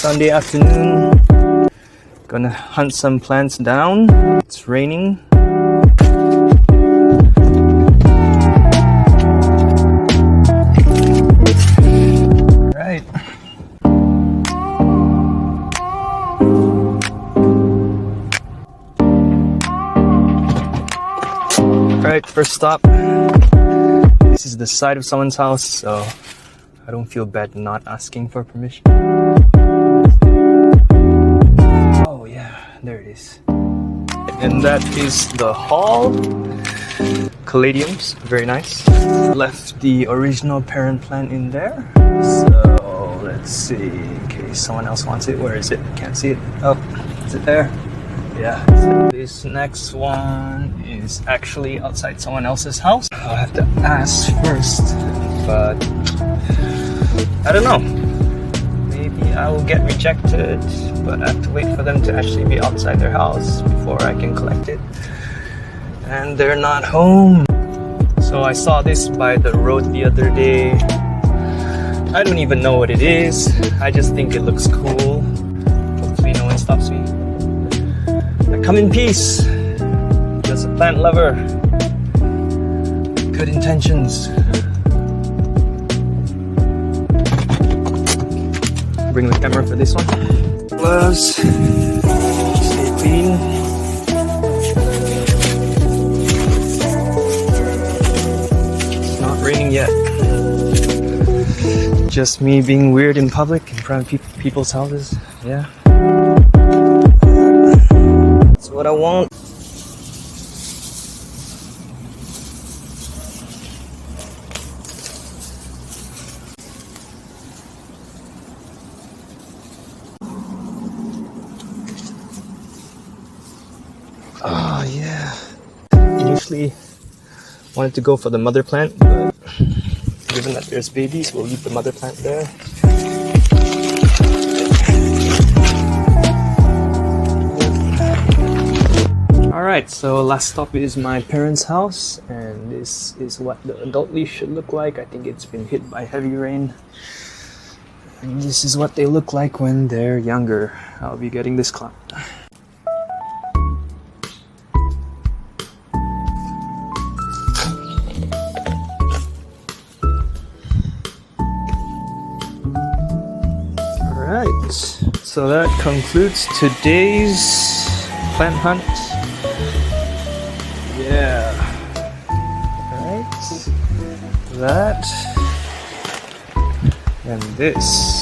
Sunday afternoon. Gonna hunt some plants down. It's raining. Right. Alright, first stop. This is the side of someone's house, so I don't feel bad not asking for permission. Oh yeah, there it is. And that is the hall. Caladiums, very nice. Left the original parent plant in there. So let's see, in case someone else wants it. Where is it? Can't see it. Oh, is it there? Yeah. So this next one is actually outside someone else's house. I'll have to ask first, but I don't know. Maybe I will get rejected, but I have to wait for them to actually be outside their house before I can collect it. And they're not home. So I saw this by the road the other day. I don't even know what it is. I just think it looks cool. Hopefully no one stops me. I come in peace. Just a plant lover. Good intentions. Bring the camera for this one. Gloves. Stay clean. It's not raining yet. Just me being weird in public in front of people's houses. Yeah. That's what I want. Oh yeah. Initially wanted to go for the mother plant, but given that there's babies, we'll leave the mother plant there. Alright, so last stop is my parents' house, and this is what the adult leaf should look like. I think it's been hit by heavy rain. And this is what they look like when they're younger. I'll be getting this clip. Alright, so that concludes today's plant hunt. Yeah. Alright. That. And this.